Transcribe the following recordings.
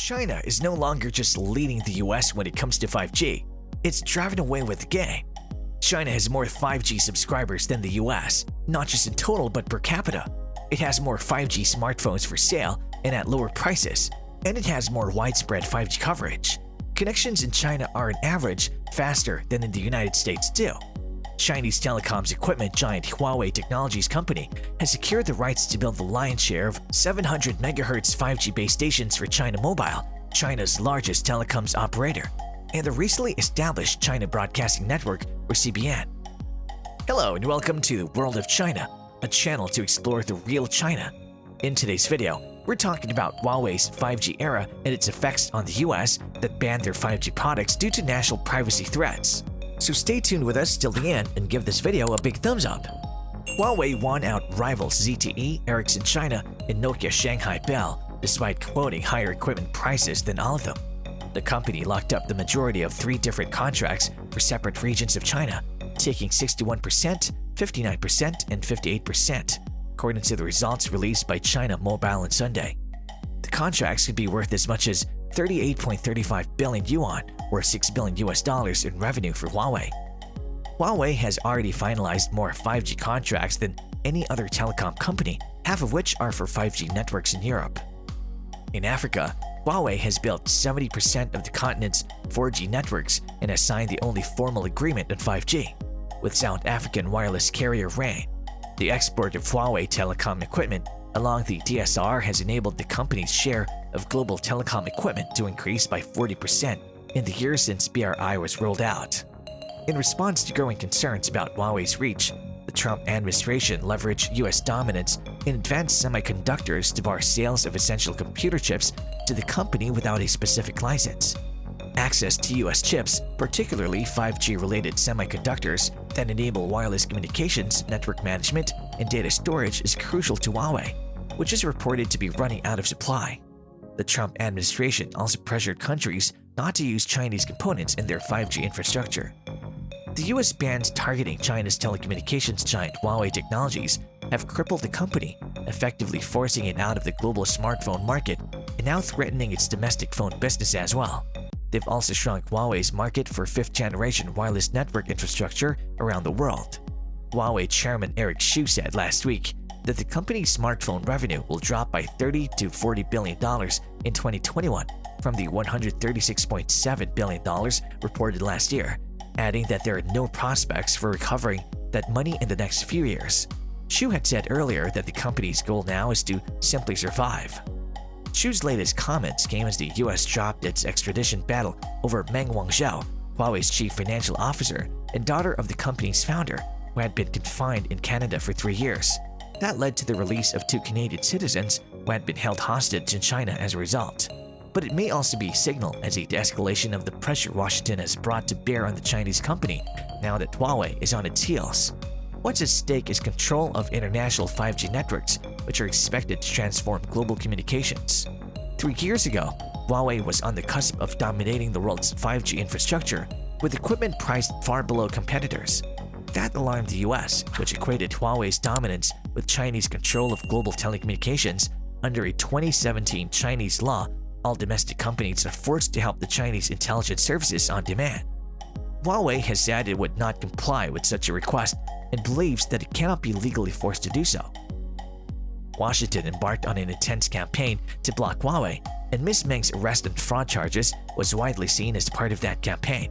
China is no longer just leading the US when it comes to 5G, it's driving away with the game. China has more 5G subscribers than the US, not just in total but per capita. It has more 5G smartphones for sale and at lower prices, and it has more widespread 5G coverage. Connections in China are on average faster than in the United States too. Chinese telecoms equipment giant Huawei Technologies Company has secured the rights to build the lion's share of 700 MHz 5G base stations for China Mobile, China's largest telecoms operator, and the recently established China Broadcasting Network, or CBN. Hello and welcome to the World of China, a channel to explore the real China. In today's video, we're talking about Huawei's 5G era and its effects on the US that banned their 5G products due to national privacy threats. So stay tuned with us till the end and give this video a big thumbs up. Huawei won out rivals ZTE, Ericsson China, and Nokia Shanghai Bell, despite quoting higher equipment prices than all of them. The company locked up the majority of 3 different contracts for separate regions of China, taking 61%, 59%, and 58%, according to the results released by China Mobile on Sunday. The contracts could be worth as much as 38.35 billion yuan, or $6 billion in revenue for Huawei. Huawei has already finalized more 5G contracts than any other telecom company, half of which are for 5G networks in Europe. In Africa, Huawei has built 70% of the continent's 4G networks and has signed the only formal agreement on 5G, with South African wireless carrier Rain. The export of Huawei telecom equipment along the DSR has enabled the company's share of global telecom equipment to increase by 40% in the year since BRI was rolled out. In response to growing concerns about Huawei's reach, the Trump administration leveraged US dominance in advanced semiconductors to bar sales of essential computer chips to the company without a specific license. Access to US chips, particularly 5G-related semiconductors that enable wireless communications, network management, and data storage is crucial to Huawei, which is reported to be running out of supply. The Trump administration also pressured countries not to use Chinese components in their 5G infrastructure. The US bans targeting China's telecommunications giant Huawei Technologies have crippled the company, effectively forcing it out of the global smartphone market and now threatening its domestic phone business as well. They've also shrunk Huawei's market for 5th-generation wireless network infrastructure around the world. Huawei chairman Eric Xu said last week that the company's smartphone revenue will drop by $30 to $40 billion in 2021 from the $136.7 billion reported last year, adding that there are no prospects for recovering that money in the next few years. Xu had said earlier that the company's goal now is to simply survive. Xu's latest comments came as the US dropped its extradition battle over Meng Wanzhou, Huawei's chief financial officer and daughter of the company's founder, who had been confined in Canada for 3 years. That led to the release of 2 Canadian citizens who had been held hostage in China as a result. But it may also be a signal as a de-escalation of the pressure Washington has brought to bear on the Chinese company now that Huawei is on its heels. What's at stake is control of international 5G networks, which are expected to transform global communications. 3 years ago, Huawei was on the cusp of dominating the world's 5G infrastructure, with equipment priced far below competitors. That alarmed the US, which equated Huawei's dominance with Chinese control of global telecommunications. Under a 2017 Chinese law, all domestic companies are forced to help the Chinese intelligence services on demand. Huawei has said it would not comply with such a request and believes that it cannot be legally forced to do so. Washington embarked on an intense campaign to block Huawei, and Ms. Meng's arrest on fraud charges was widely seen as part of that campaign.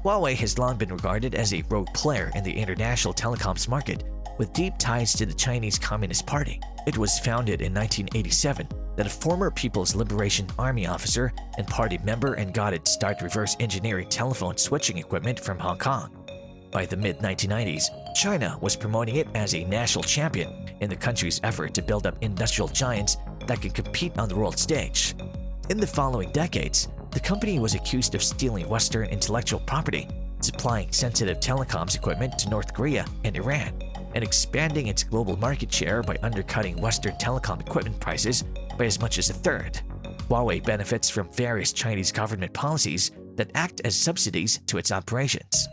Huawei has long been regarded as a rogue player in the international telecoms market, with deep ties to the Chinese Communist Party. It was founded in 1987 that a former People's Liberation Army officer and party member and got its start reverse engineering telephone switching equipment from Hong Kong. By the mid-1990s, China was promoting it as a national champion in the country's effort to build up industrial giants that can compete on the world stage. In the following decades, the company was accused of stealing Western intellectual property, supplying sensitive telecoms equipment to North Korea and Iran, and expanding its global market share by undercutting Western telecom equipment prices by as much as a third. Huawei benefits from various Chinese government policies that act as subsidies to its operations.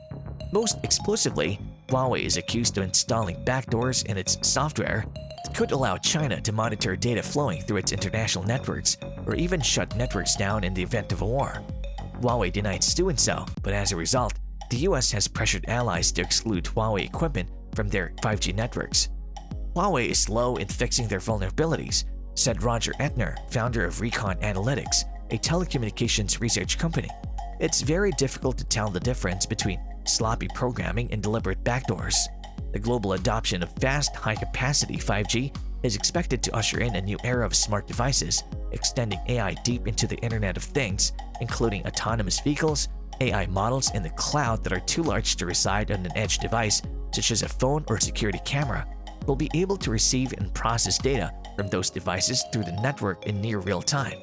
Most explosively, Huawei is accused of installing backdoors in its software that could allow China to monitor data flowing through its international networks or even shut networks down in the event of a war. Huawei denies doing so, but as a result, the US has pressured allies to exclude Huawei equipment from their 5G networks. Huawei is slow in fixing their vulnerabilities, said Roger Ettner, founder of Recon Analytics, a telecommunications research company. It's very difficult to tell the difference between sloppy programming and deliberate backdoors. The global adoption of fast, high-capacity 5G is expected to usher in a new era of smart devices, extending AI deep into the Internet of Things, including autonomous vehicles, AI models in the cloud that are too large to reside on an edge device, such as a phone or security camera, will be able to receive and process data from those devices through the network in near real time.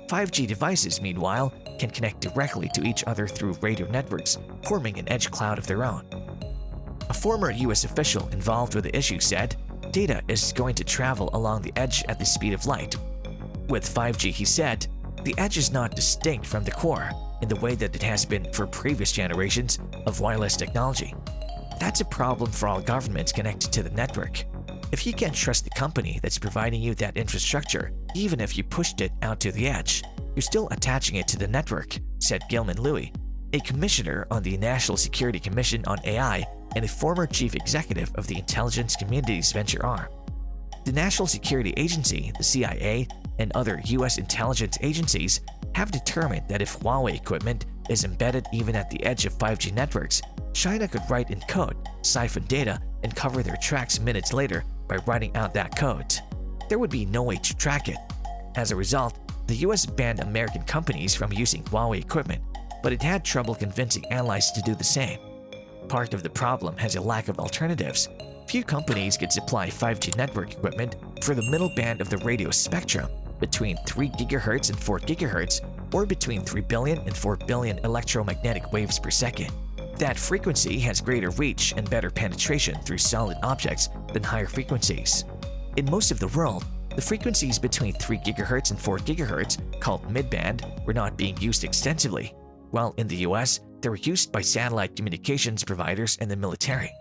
5G devices, meanwhile, can connect directly to each other through radio networks, forming an edge cloud of their own. A former US official involved with the issue said, "Data is going to travel along the edge at the speed of light." With 5G, he said, the edge is not distinct from the core in the way that it has been for previous generations of wireless technology. That's a problem for all governments connected to the network. If you can't trust the company that's providing you that infrastructure, even if you pushed it out to the edge, you're still attaching it to the network, said Gilman Louie, a commissioner on the National Security Commission on AI and a former chief executive of the intelligence community's venture arm. The National Security Agency, the CIA, and other US intelligence agencies have determined that if Huawei equipment is embedded even at the edge of 5G networks, China could write in code, siphon data, and cover their tracks minutes later by writing out that code. There would be no way to track it. As a result, the US banned American companies from using Huawei equipment, but it had trouble convincing allies to do the same. Part of the problem has a lack of alternatives. Few companies could supply 5G network equipment for the middle band of the radio spectrum between 3 GHz and 4 GHz, or between 3 billion and 4 billion electromagnetic waves per second. That frequency has greater reach and better penetration through solid objects than higher frequencies. In most of the world, the frequencies between 3 GHz and 4 GHz, called midband, were not being used extensively, while in the US, they were used by satellite communications providers and the military.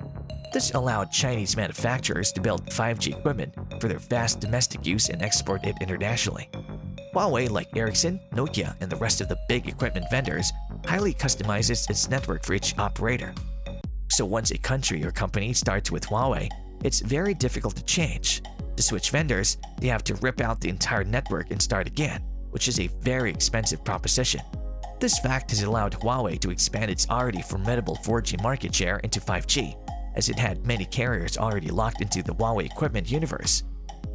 This allowed Chinese manufacturers to build 5G equipment for their vast domestic use and export it internationally. Huawei, like Ericsson, Nokia, and the rest of the big equipment vendors, highly customizes its network for each operator. So once a country or company starts with Huawei, it's very difficult to change. To switch vendors, they have to rip out the entire network and start again, which is a very expensive proposition. This fact has allowed Huawei to expand its already formidable 4G market share into 5G, as it had many carriers already locked into the Huawei equipment universe.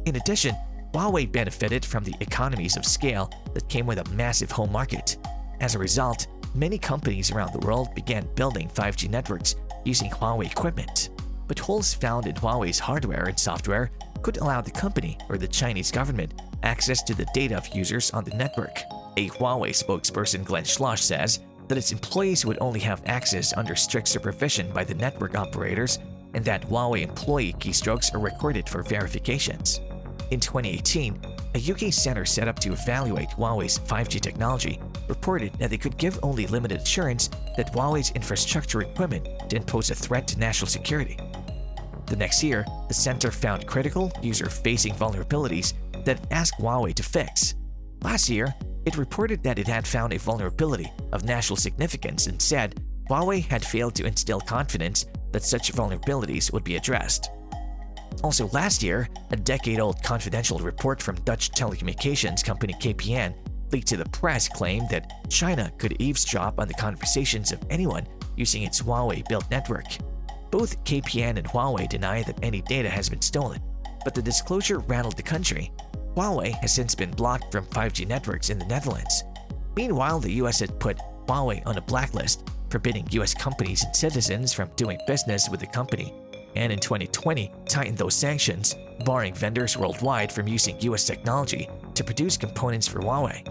In addition, Huawei benefited from the economies of scale that came with a massive home market. As a result, many companies around the world began building 5G networks using Huawei equipment. But holes found in Huawei's hardware and software could allow the company or the Chinese government access to the data of users on the network. A Huawei spokesperson, Glenn Schloss, says that its employees would only have access under strict supervision by the network operators, and that Huawei employee keystrokes are recorded for verifications. In 2018, a UK center set up to evaluate Huawei's 5G technology reported that they could give only limited assurance that Huawei's infrastructure equipment didn't pose a threat to national security. The next year, the center found critical user-facing vulnerabilities that it asked Huawei to fix. Last year, it reported that it had found a vulnerability of national significance and said Huawei had failed to instill confidence that such vulnerabilities would be addressed. Also last year, a decade-old confidential report from Dutch telecommunications company KPN leaked to the press claimed that China could eavesdrop on the conversations of anyone using its Huawei-built network. Both KPN and Huawei deny that any data has been stolen, but the disclosure rattled the country. Huawei has since been blocked from 5G networks in the Netherlands. Meanwhile, the US had put Huawei on a blacklist, forbidding US companies and citizens from doing business with the company, and in 2020 tightened those sanctions, barring vendors worldwide from using US technology to produce components for Huawei.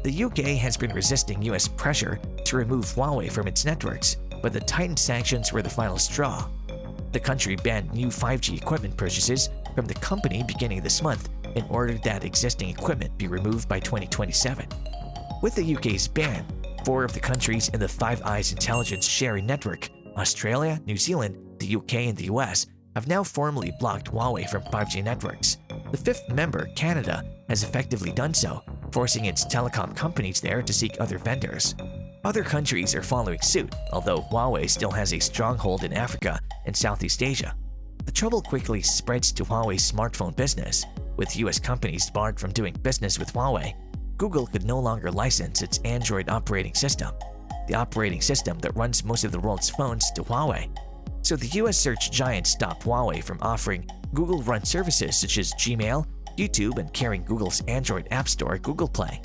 The UK has been resisting US pressure to remove Huawei from its networks, but the tightened sanctions were the final straw. The country banned new 5G equipment purchases from the company beginning this month in order that existing equipment be removed by 2027. With the UK's ban, 4 of the countries in the Five Eyes intelligence sharing network, Australia, New Zealand, the UK, and the US, have now formally blocked Huawei from 5G networks. The 5th member, Canada, has effectively done so, forcing its telecom companies there to seek other vendors. Other countries are following suit, although Huawei still has a stronghold in Africa and Southeast Asia. The trouble quickly spreads to Huawei's smartphone business. With US companies barred from doing business with Huawei, Google could no longer license its Android operating system, the operating system that runs most of the world's phones, to Huawei. So the US search giant stopped Huawei from offering Google-run services such as Gmail, YouTube, and carrying Google's Android App Store, Google Play.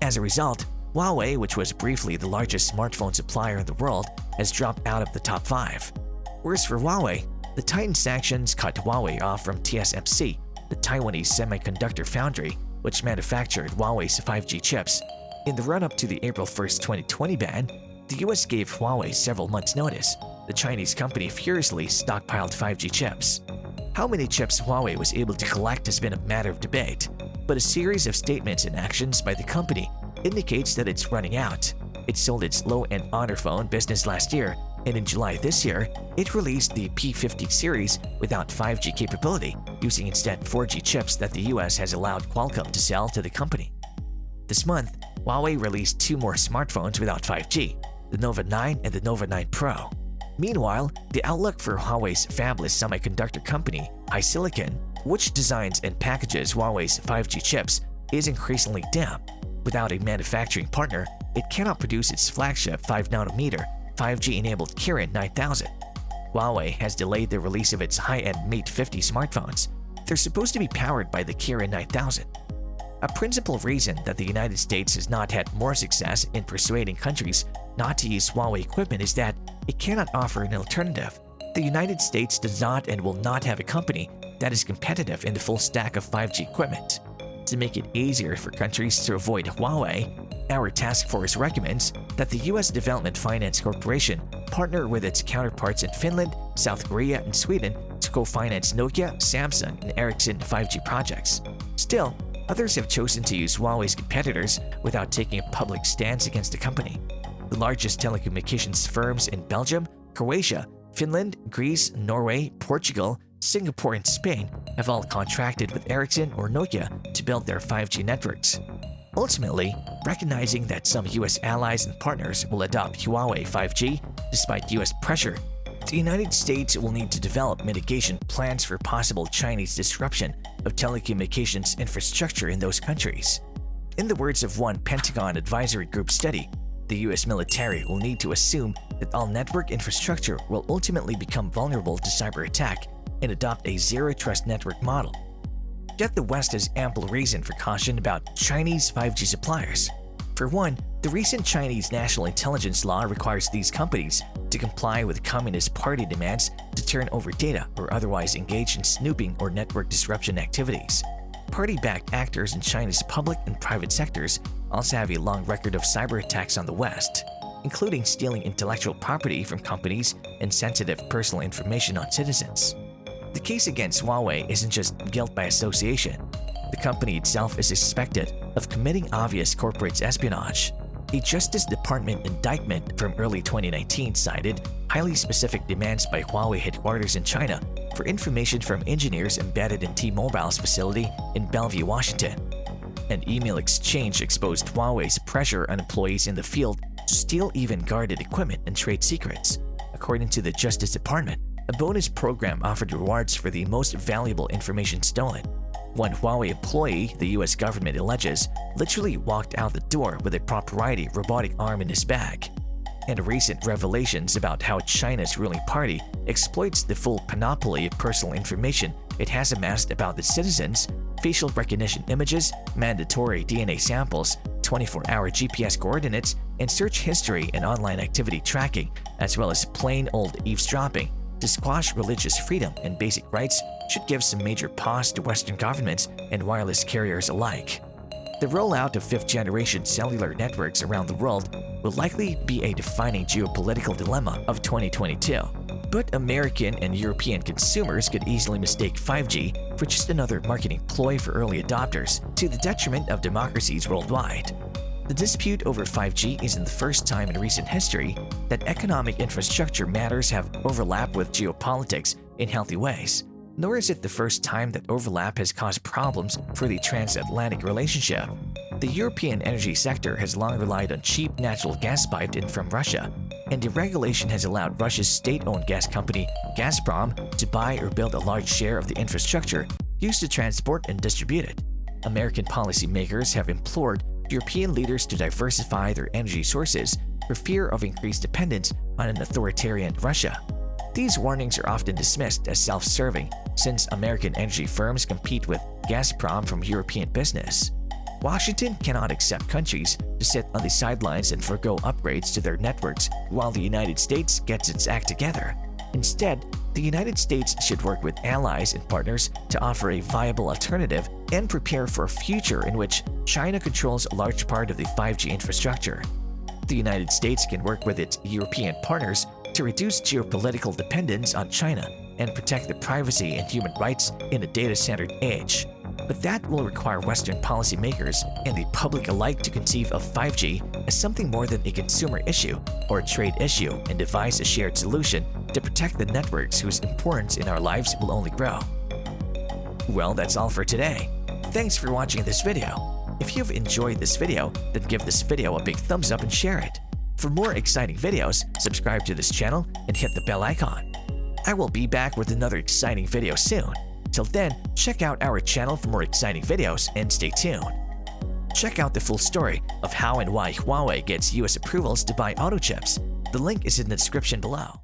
As a result, Huawei, which was briefly the largest smartphone supplier in the world, has dropped out of the top 5. Worse for Huawei, the tightened sanctions cut Huawei off from TSMC, the Taiwanese semiconductor foundry, which manufactured Huawei's 5G chips. In the run-up to the April 1, 2020 ban, the US gave Huawei several months' notice. The Chinese company furiously stockpiled 5G chips. How many chips Huawei was able to collect has been a matter of debate, but a series of statements and actions by the company indicates that it's running out. It sold its low-end Honor phone business last year, and in July this year, it released the P50 series without 5G capability, using instead 4G chips that the US has allowed Qualcomm to sell to the company. This month, Huawei released 2 more smartphones without 5G, the Nova 9 and the Nova 9 Pro. Meanwhile, the outlook for Huawei's fabless semiconductor company, HiSilicon, which designs and packages Huawei's 5G chips, is increasingly dim. Without a manufacturing partner, it cannot produce its flagship 5nm 5G-enabled Kirin 9000. Huawei has delayed the release of its high-end Mate 50 smartphones. They're supposed to be powered by the Kirin 9000. A principal reason that the United States has not had more success in persuading countries not to use Huawei equipment is that it cannot offer an alternative. The United States does not and will not have a company that is competitive in the full stack of 5G equipment. To make it easier for countries to avoid Huawei, our task force recommends that the US Development Finance Corporation partner with its counterparts in Finland, South Korea, and Sweden to co-finance Nokia, Samsung, and Ericsson 5G projects. Still, others have chosen to use Huawei's competitors without taking a public stance against the company. The largest telecommunications firms in Belgium, Croatia, Finland, Greece, Norway, Portugal, Singapore, and Spain have all contracted with Ericsson or Nokia to build their 5G networks. Ultimately, recognizing that some US allies and partners will adopt Huawei 5G despite US pressure, the United States will need to develop mitigation plans for possible Chinese disruption of telecommunications infrastructure in those countries. In the words of one Pentagon Advisory Group study, the US military will need to assume that all network infrastructure will ultimately become vulnerable to cyber attack and adopt a zero-trust network model. Yet the West has ample reason for caution about Chinese 5G suppliers. For one, the recent Chinese national intelligence law requires these companies to comply with Communist Party demands to turn over data or otherwise engage in snooping or network disruption activities. Party-backed actors in China's public and private sectors also have a long record of cyber attacks on the West, including stealing intellectual property from companies and sensitive personal information on citizens. The case against Huawei isn't just guilt by association. The company itself is suspected of committing obvious corporate espionage. A Justice Department indictment from early 2019 cited highly specific demands by Huawei headquarters in China for information from engineers embedded in T-Mobile's facility in Bellevue, Washington. An email exchange exposed Huawei's pressure on employees in the field to steal even guarded equipment and trade secrets. According to the Justice Department, a bonus program offered rewards for the most valuable information stolen. One Huawei employee, the US government alleges, literally walked out the door with a proprietary robotic arm in his bag. And recent revelations about how China's ruling party exploits the full panoply of personal information it has amassed about the citizens, facial recognition images, mandatory DNA samples, 24-hour GPS coordinates, and search history and online activity tracking, as well as plain old eavesdropping, to squash religious freedom and basic rights should give some major pause to Western governments and wireless carriers alike. The rollout of fifth-generation cellular networks around the world will likely be a defining geopolitical dilemma of 2022. But American and European consumers could easily mistake 5G for just another marketing ploy for early adopters, to the detriment of democracies worldwide. The dispute over 5G isn't the first time in recent history that economic infrastructure matters have overlapped with geopolitics in healthy ways, nor is it the first time that overlap has caused problems for the transatlantic relationship. The European energy sector has long relied on cheap natural gas piped in from Russia, and deregulation has allowed Russia's state-owned gas company, Gazprom, to buy or build a large share of the infrastructure used to transport and distribute it. American policymakers have implored European leaders to diversify their energy sources for fear of increased dependence on an authoritarian Russia. These warnings are often dismissed as self-serving since American energy firms compete with Gazprom from European business. Washington cannot accept countries to sit on the sidelines and forgo upgrades to their networks while the United States gets its act together. Instead, the United States should work with allies and partners to offer a viable alternative and prepare for a future in which China controls a large part of the 5G infrastructure. The United States can work with its European partners to reduce geopolitical dependence on China and protect the privacy and human rights in a data-centered age. But that will require Western policymakers and the public alike to conceive of 5G as something more than a consumer issue or a trade issue and devise a shared solution to protect the networks whose importance in our lives will only grow. Well, that's all for today. Thanks for watching this video. If you've enjoyed this video, then give this video a big thumbs up and share it. For more exciting videos, subscribe to this channel and hit the bell icon. I will be back with another exciting video soon. Till then, check out our channel for more exciting videos and stay tuned. Check out the full story of how and why Huawei gets US approvals to buy auto chips. The link is in the description below.